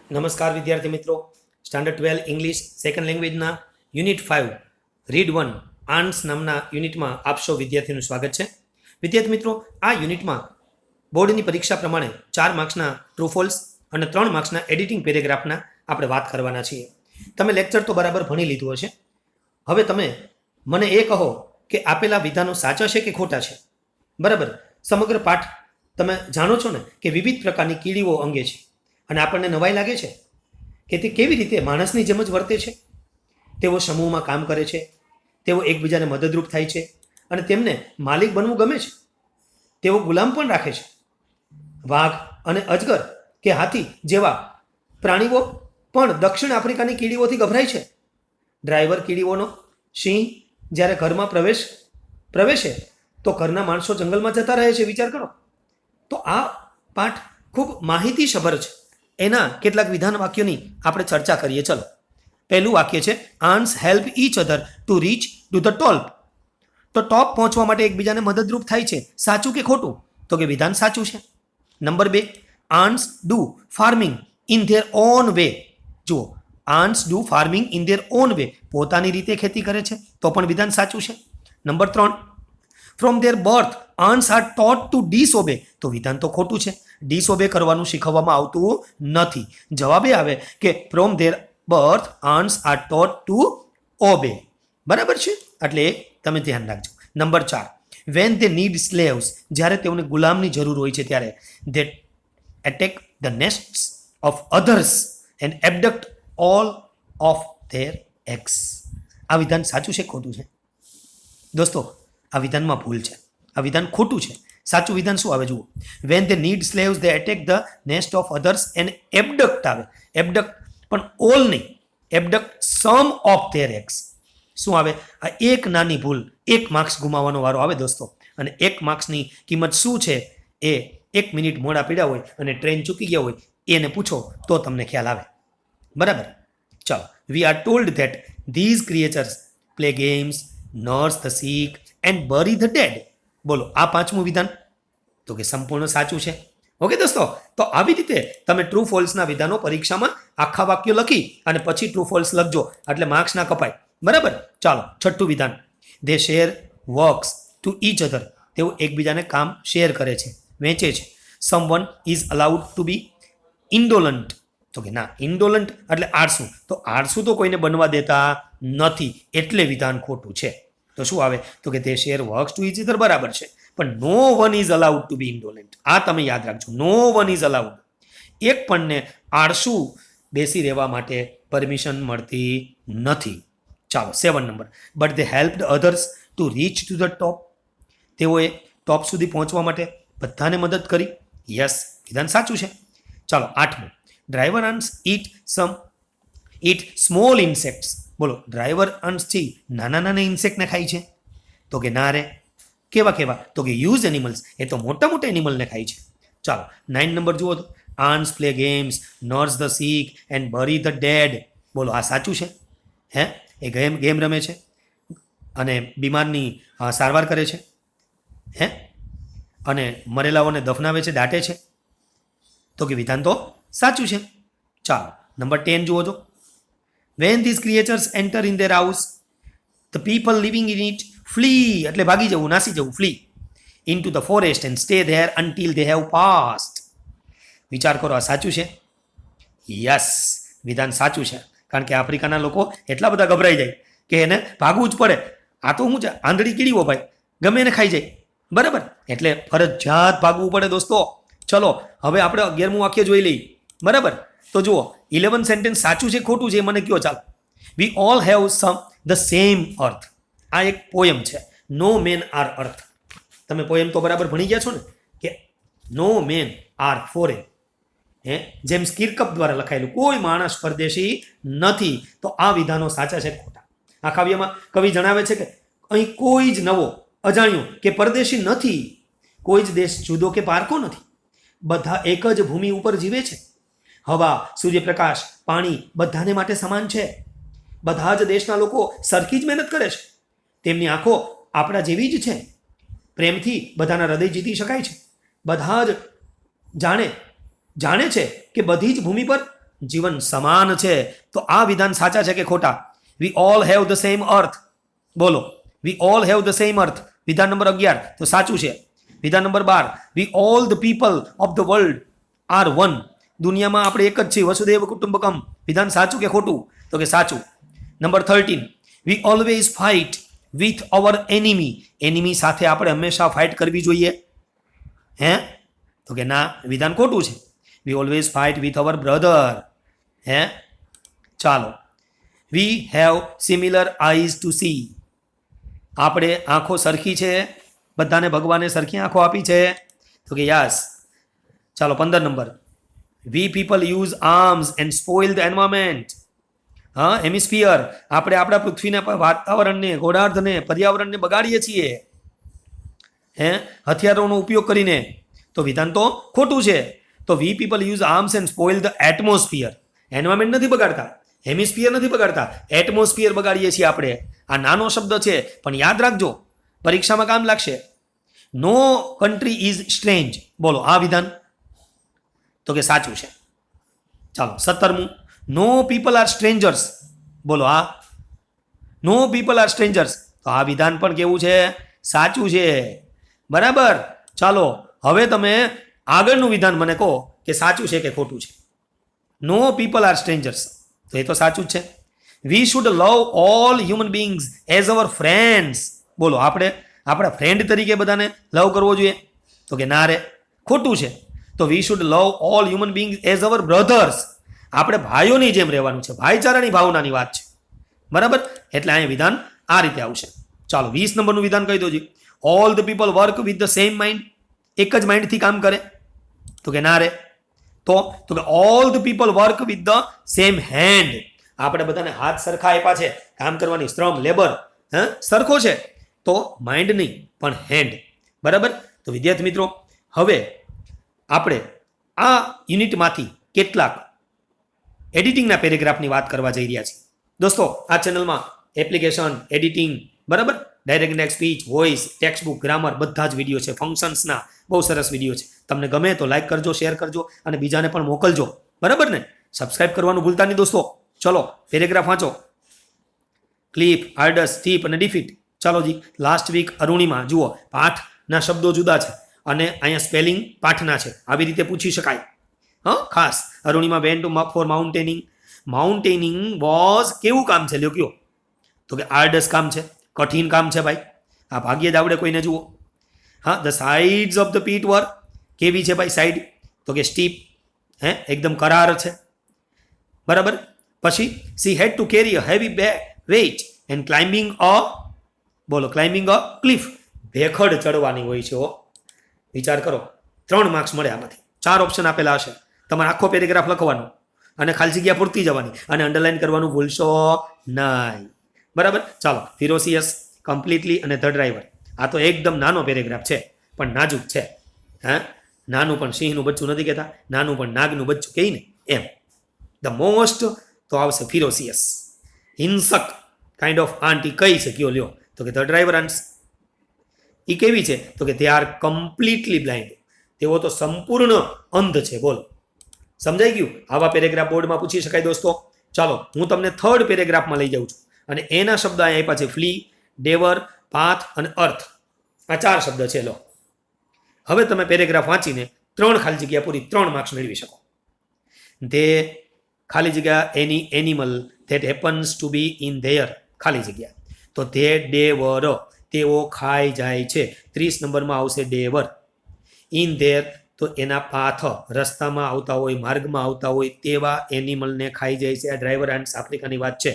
નમસ્કાર વિદ્યાર્થી મિત્રો, સ્ટાન્ડર્ડ 12 ઇંગ્લિશ સેકન્ડ લેંગ્વેજના યુનિટ 5 રીડ 1 આન્સ નામના યુનિટમાં આપ સૌ વિદ્યાર્થીનું સ્વાગત છે. વિદ્યાર્થી મિત્રો, આ યુનિટમાં બોર્ડની પરીક્ષા પ્રમાણે 4 માર્ક્સના ટ્રુ ફોલ્સ અને 3 માર્ક્સના એડિટિંગ પેરેગ્રાફના આપણે વાત કરવાના છીએ. તમે લેક્ચર તો બરાબર ભણી લીધું હશે. હવે તમે મને એ કહો કે આપેલા વિધાનો સાચા છે કે ખોટા છે. બરાબર, સમગ્ર પાઠ તમે જાણો છો ને કે વિવિધ પ્રકારની કીડીઓ અંગે છે અને આપણને નવાઈ લાગે છે કે તે કેવી રીતે માણસની જેમ જ વર્તે છે. તેઓ સમૂહમાં કામ કરે છે, તેઓ એકબીજાને મદદરૂપ થાય છે અને તેમને માલિક બનવું ગમે છે. તેઓ ગુલામ પણ રાખે છે. વાઘ અને અજગર કે હાથી જેવા પ્રાણીઓ પણ દક્ષિણ આફ્રિકાની કીડીઓથી ગભરાય છે. ડ્રાઈવર કીડીઓનો સિંહ જ્યારે ઘરમાં પ્રવેશે તો ઘરના માણસો જંગલમાં જતા રહે છે. વિચાર કરો. તો આ પાઠ ખૂબ માહિતીસભર છે. એના કેટલાક વિધાન વાક્યોની આપણે ચર્ચા કરીએ. ચલો, પહેલું વાક્ય છે ants help each other to reach to the top. તો ટોપ પહોંચવા માટે એકબીજાને મદદરૂપ થાય છે. સાચું કે ખોટું? તો કે વિધાન સાચું છે. Number 2, ants do farming in their own way. જુઓ, ants do farming in their own way, પોતાની રીતે ખેતી કરે છે, તો પણ વિધાન સાચું છે. Number 3, from their birth ants are taught to disobey. તો વિધાન તો ખોટું છે. ડિસઓબે કરવાનું શીખવવામાં આવતું નથી. જવાબે આવે કે from their birth ants are taught to obey. બરાબર છે, એટલે તમે ધ્યાન રાખજો. Number 4, when they need slaves, જ્યારે તેઓને ગુલામની જરૂર હોય છે ત્યારે they attack the nests of others and abduct all of their eggs. આ વિધાન સાચું છે ખોટું છે? દોસ્તો, આ વિધાનમાં ભૂલ છે. આ વિધાન ખોટું છે. સાચું વિધાન શું આવે જુઓ. When they need slaves they attack the nest of others and abduct આવે. એબડક્ટ પણ ઓલ નહીં, abduct some of their eggs. શું આવે? આ એક નાની ભૂલ, 1 માર્ક્સ ગુમાવવાનો વારો આવે દોસ્તો. અને 1 માર્ક્સની કિંમત શું છે એ 1 મિનિટ મોડા પીડ્યા હોય અને ટ્રેન ચૂકી ગયા હોય એને પૂછો તો તમને ખ્યાલ આવે. બરાબર, ચાલો. We are told that these creatures play games, nurse the sick and bury the dead. બોલો, આ 5મું વિધાન તો કે સંપૂર્ણ સાચું છે. ઓકે દોસ્તો, તો આવી રીતે તમે ટ્રુ ફોલ્સના વિધાનો પરીક્ષામાં આખા વાક્યો લખી અને પછી ટ્રુ ફોલ્સ લખજો, એટલે માર્ક્સ ના કપાય. બરાબર, ચાલો. 6થું વિધાન, they share works to each other. તેઓ એકબીજાને કામ શેર કરે છે, વેચે છે. Someone is allowed to be ઇન્ડોલન્ટ. તો કે ના, ઇન્ડોલન્ટ એટલે આળસુ. તો આળસુ તો કોઈને બનવા દેતા નથી, એટલે વિધાન ખોટું છે. તો શું આવે? તો કે તે share works to each other બરાબર છે, પણ નો one is allowed to be ઇન્ડોલન્ટ. આ તમે યાદ રાખજો, નો વન ઇઝ અલાઉડ. એક પણને આળસુ બેસી રહેવા માટે પરમિશન મળતી નથી. ચાલો, 7 number, but they helped others two reach to the ટોપ. તેઓએ ટોપ સુધી પહોંચવા માટે બધાને મદદ કરી. યસ, વિધાન સાચું છે. ચાલો, 8મું, ડ્રાઈવર અન્સ ઈટ સ્મોલ ઇન્સેક્ટ્સ. બોલો, ડ્રાઈવર અંશથી નાના ઇન્સેક્ટને ખાય છે? તો કે ના રે. કેવા? તો કે યુઝ એનિમલ્સ, એ તો મોટા એનિમલને ખાય છે. ચાલો, 9 નંબર જુઓ તો, ants play games, nurse the sick and bury the dead. બોલો, આ સાચું છે? હે, એ ગેમ રમે છે અને બીમારની સારવાર કરે છે, હે, અને મરેલાઓને દફનાવે છે, દાટે છે. તો કે વિધાન તો સાચું છે. ચાલો, નંબર 10 જુઓ તો, when these creatures enter in their house, the people living in it flee, એટલે ભાગી જવું, નાસી જવું, flee into the forest and stay there until they have passed. વિચાર કરો, આ સાચું છે? યસ, વિધાન સાચું છે. કારણ કે આફ્રિકાના લોકો એટલા બધા ગભરાઈ જાય કે એને ભાગવું જ પડે. આ તો શું છે, આંધળી કીડીઓ ભાઈ, ગમે એને ખાઈ જાય. બરાબર, એટલે ફરજિયાત ભાગવું પડે દોસ્તો. ચલો, હવે આપણે 11મું વાક્ય જોઈ લઈએ. બરાબર, તો જુઓ, 11 સેન્ટેન્સ સાચું છે ખોટું છે મને કયો. ચાલો. We all have the same earth. આ એક પોયમ છે, નો મેન આર અર્થ. તમે પોયમ તો બરાબર ભણી ગયા છો ને કે નો મેન આર ફોરેન. જેમ્સ કિર્કપ દ્વારા લખાયેલું, કોઈ માણસ પરદેશી નથી. તો આ વિધાનો સાચા છે ખોટા? આ કાવ્યમાં કવિ જણાવે છે કે અહીં કોઈ જ નવો, અજાણ્યો કે પરદેશી નથી. કોઈ જ દેશ જુદો કે પારકો નથી. બધા એક જ ભૂમિ ઉપર જીવે છે. હવા, સૂર્યપ્રકાશ, પાણી બધાને માટે સમાન છે. બધા જ દેશના લોકો સરખી જ મહેનત કરે છે. તેમની આંખો આપણા જેવી જ છે. પ્રેમથી બધાના હૃદય જીતી શકાય છે. બધા જ જાણે છે કે બધી જ ભૂમિ પર જીવન સમાન છે. તો આ વિધાન સાચા છે કે ખોટા? We all have the same earth. બોલો, we all have the same earth. વિધાન નંબર 11 તો સાચું છે. વિધાન number 12, we all the people of the world are one. દુનિયામાં આપણે એક જ છીએ, વસુદેવ કુટુંબકમ. વિધાન સાચું કે ખોટું? તો કે સાચું. Number 13, V always fight with hour enemy. Enemy સાથે આપણે હંમેશા ફાઇટ કરવી જોઈએ. હે? તો કે ના, વિધાન ખોટું છે. We always fight with our brother. હે? ચાલો. We have similar eyes to see. આપણે આંખો સરખી છે, બધાને ભગવાને સરખી આંખો આપી છે. તો કે યસ. ચાલો 15 number, we people use arms and spoil the environment. હા, હેમિસ્ફિયર. આપણે આપણા પૃથ્વીના વાતાવરણને, ગોળાર્ધને, પર્યાવરણને બગાડીએ છીએ હે હથિયારોનો ઉપયોગ કરીને. તો વિધાન તો ખોટું છે. તો we people use arms and spoil the atmosphere. Environment નથી બગાડતા, હેમિસ્ફિયર નથી બગાડતા, એટમોસ્ફિયર બગાડીએ છીએ આપણે. આ નાનો શબ્દ છે પણ યાદ રાખજો, પરીક્ષામાં કામ લાગશે. નો કન્ટ્રી ઇઝ સ્ટ્રેન્જ. બોલો આ વિધાન? તો કે સાચું છે. ચાલો 17મું, નો પીપલ આર સ્ટ્રેન્જર્સ. બોલો આ? નો પીપલ આર સ્ટ્રેન્જર્સ. તો આ વિધાન પણ કેવું છે? સાચું છે. બરાબર. ચાલો હવે તમે આગળનું વિધાન મને કહો કે સાચું છે કે ખોટું છે. નો પીપલ આર સ્ટ્રેન્જર્સ, તો એ તો સાચું જ છે. We should love all human beings as our friends. બોલો આપણે આપણા ફ્રેન્ડ તરીકે બધાને લવ કરવો જોઈએ? તો કે ના રે, ખોટું છે. તો we should love all human beings as our brothers. આપણે ભાઈઓની જેમ રહેવાનું છે, ભાઈચારાની ભાવનાની વાત છે. બરાબર, એટલે અહીંયા વિધાન આ રીતે આવશે. ચાલો 20 નંબરનું વિધાન કહી દો જી. All the people work with the same mind. એક જ માઇન્ડથી કામ કરે? તો કે ના રે. તો કે all the people work with the same hand. આપણે બધાને હાથ સરખા આપ્યા છે, કામ કરવાની શ્રમ, લેબર સરખો છે. તો માઇન્ડ નહીં પણ હેન્ડ. બરાબર. તો વિદ્યાર્થી મિત્રો, હવે આપણે આ યુનિટમાંથી કેટલાક એડિટિંગના પેરેગ્રાફની વાત કરવા જઈ રહ્યા છીએ. દોસ્તો, આ ચેનલમાં એપ્લિકેશન, એડિટિંગ, બરાબર, direct speech, voice, text book, grammar બધા જ વિડીયો છે. ફંક્શન્સના બહુ સરસ વિડીયો છે. તમને ગમે તો લાઈક કરજો, શેર કરજો અને બીજાને પણ મોકલજો. બરાબર ને? સબસ્ક્રાઇબ કરવાનું ભૂલતા નહીં દોસ્તો. ચલો પેરેગ્રાફ વાંચો. ક્લિપ, આર્ડસ, સ્ટીપ અને ડિફીટ. ચાલો જી. લાસ્ટ વીક અરુણિમા જુઓ, પાઠના શબ્દો જુદા છે અને અહીંયા સ્પેલિંગ પાઠના છે. આવી રીતે પૂછી શકાય. હા, ખાસ Arunima went to for mountaining. Mountaining was કેવું કામ છે? લ્યો કયો? તો કે આર્ડસ કામ છે, કઠિન કામ છે ભાઈ. આ ભાગ્યે જ આવડે કોઈને. જુઓ. હા, the sides of the pit were. કેવી છે ભાઈ સાઈડ? તો કે સ્ટીપ. એકદમ કરાર છે. બરાબર. પછી she had to carry a heavy weight and climbing a. બોલો, ક્લાઇમ્બિંગ અ ક્લિફ. ભેખડ ચડવાની હોય છે. વિચાર કરો, 3 માર્ક્સ મળે આમાંથી. 4 ઓપ્શન આપેલા હશે. તમારે આખો પેરેગ્રાફ લખવાનો અને ખાલી જગ્યા પૂરતી જવાની અને અંડરલાઈન કરવાનું ભૂલશો નહીં. બરાબર. ચાલો. ફિરોસિયસ, કમ્પ્લીટલી અને ધ ડ્રાઈવર. આ તો એકદમ નાનો પેરેગ્રાફ છે પણ નાજુક છે. નાનું પણ સિંહનું બચ્ચું નથી કહેતા, નાનું પણ નાગનું બચ્ચું કહી ને એમ. ધ મોસ્ટ તો આવશે ફિરોસિયસ. હિંસક કાઇન્ડ ઓફ આંટી કઈ છે કયો લ્યો? તો કે ધ ડ્રાઈવર આન્સ. એ કેવી છે? તો કે દે આર કમ્પ્લીટલી બ્લાઇન્ડ. તેઓ તો સંપૂર્ણ અંધ છે. બોલો, સમજાઈ ગયું? આવા પેરેગ્રાફ બોર્ડમાં પૂછી શકાય દોસ્તો. ચાલો હું તમને 3rd પેરેગ્રાફમાં લઈ જાઉં છું અને એના શબ્દ અહીંયા આપ્યા છે. ફ્લી, ડેવર, પાથ અને અર્થ. આ 4 શબ્દ છે. લો, હવે તમે પેરેગ્રાફ વાંચીને 3 ખાલી જગ્યા પૂરી 3 માર્ક્સ મેળવી શકો. તે ખાલી જગ્યા any animal that happens to be in there ખાલી જગ્યા. તો ધે ડેવર, તેઓ ખાઈ જાય છે. 30 નંબરમાં આવશે ડેવર. ઇન ધેર તો એના પાથ, રસ્તામાં આવતા હોય, માર્ગમાં આવતા હોય તેવા એનિમલને ખાઈ જાય છે. આ ડ્રાઈવર એન્ડ આફ્રિકાની વાત છે.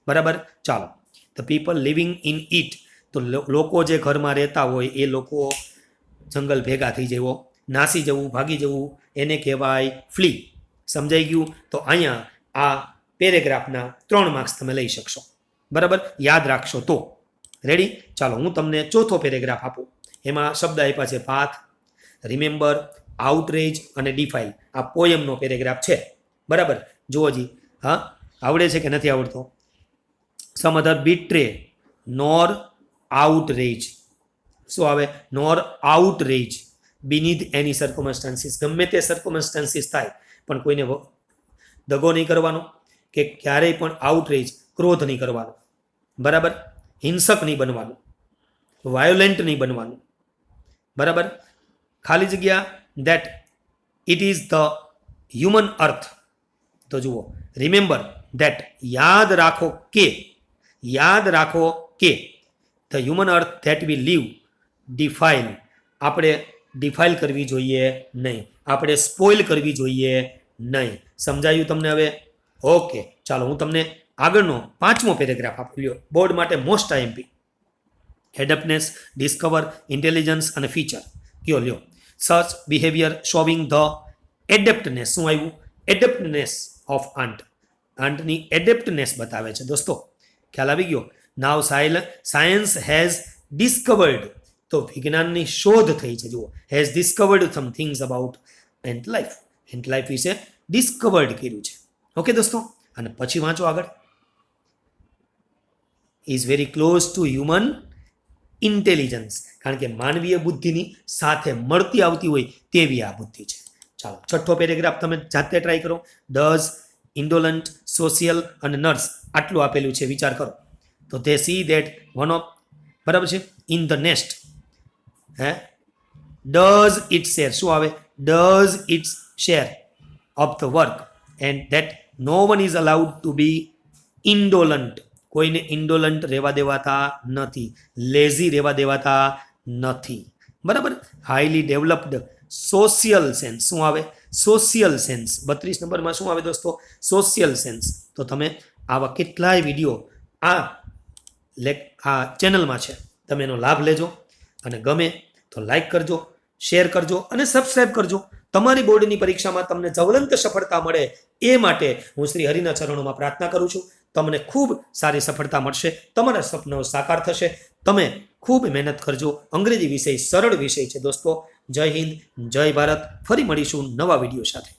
બરાબર. ચાલો. The people living in it. તો લોકો જે ઘરમાં રહેતા હોય એ લોકો જંગલ ભેગા થઈ જવો, નાસી જવું, ભાગી જવું, એને કહેવાય ફ્લી. સમજાઈ ગયું? તો અહીંયા આ પેરેગ્રાફના 3 માર્ક્સ તમે લઈ શકશો. બરાબર, યાદ રાખશો તો. રેડી? ચાલો હું તમને 4થો પેરેગ્રાફ આપું. એમાં શબ્દ આપ્યા છે પાથ, રિમેમ્બર, આઉટરેજ અને ડિફાઇલ. આ પોયમનો પેરેગ્રાફ છે. બરાબર. જુઓ જી. હા, આવડે છે કે નથી આવડતો? સમ અધર બીટ્રે નોર આઉટરેજ. શું આવે? નોર આઉટરેજ બીનીથ એની સર્કમસ્ટાન્સીસ. ગમે તે સર્કમસ્ટાન્સીસ થાય પણ કોઈને દગો નહીં કરવાનો, કે ક્યારેય પણ આઉટરેજ ક્રોધ નહીં કરવાનો, બરાબર, હિંસક નહીં બનવાનું, વાયોલેન્ટ નહીં બનવાનું, બરાબર. ખાલી જગ્યા that it is the human earth. તો જુઓ, રિમેમ્બર ધેટ, યાદ રાખો કે the human earth that we live defile, આપણે ડિફાઇલ કરવી જોઈએ નહીં, આપણે સ્પોઇલ કરવી જોઈએ નહીં. સમજાયું તમને હવે? ઓકે, ચાલો હું તમને આગળનો 5મો પેરેગ્રાફ આપી લ્યો, બોર્ડ માટે મોસ્ટ આઈએમપી. એડપ્ટનેસ, ડિસ્કવર, ઇન્ટેલિજન્સ અને ફીચર કયો લ્યો. સચ બિહેવિયર શોવિંગ ધ એડેપ્ટનેસ. શું આવ્યું? એડેપ્ટનેસ ઓફ આંટ. આંટની એડેપ્ટનેસ બતાવે છે દોસ્તો. ખ્યાલ આવી ગયો? નાવ સાયન્સ હેઝ ડિસ્કવર્ડ, તો વિજ્ઞાનની શોધ થઈ છે. જુઓ, has discovered some things about ant life. Ant life વિશે ડિસ્કવર્ડ કર્યું છે. ઓકે દોસ્તો, અને પછી વાંચો આગળ. Is very close to human intelligence, કારણ કે માનવીય બુદ્ધિની સાથે મળતી આવતી હોય તેવી આ બુદ્ધિ છે. ચાલો, 6થો પેરેગ્રાફ તમે જાતે ટ્રાય કરો. ડઝ, ઇન્ડોલન્ટ, સોશિયલ અને નર્સ, આટલું આપેલું છે, વિચાર કરો. તો તે સી દેટ વન ઓફ, બરાબર છે, in the nest. Does it share, શું આવે? Does it share of the work and that no one is allowed to be indolent. કોઈને ઇન્ડોલન્ટ રહેવા દેવાતા નથી, લેઝી રહેવા દેવાતા નથી, બરાબર. હાઈલી ડેવલપ્ડ સોશિયલ સેન્સ, શું આવે? Social sense. 32 નંબરમાં શું આવે દોસ્તો? Social sense. તો તમે આવા કેટલાય વિડીયો આ ચેનલમાં છે, તમે એનો લાભ લેજો, અને ગમે તો લાઈક કરજો, શેર કરજો અને સબસ્ક્રાઈબ કરજો. તમારી બોર્ડની પરીક્ષામાં તમને જ્વલંત સફળતા મળે એ માટે હું શ્રી હરિના ચરણોમાં પ્રાર્થના કરું છું. તમને ખૂબ સારી સફળતા મળશે, તમારા સપનાઓ સાકાર થશે. તમે ખૂબ મહેનત કરજો. અંગ્રેજી વિષય સરળ વિષય છે દોસ્તો. જય હિન્દ, જય ભારત. ફરી મળીશું નવા વિડીયો સાથે.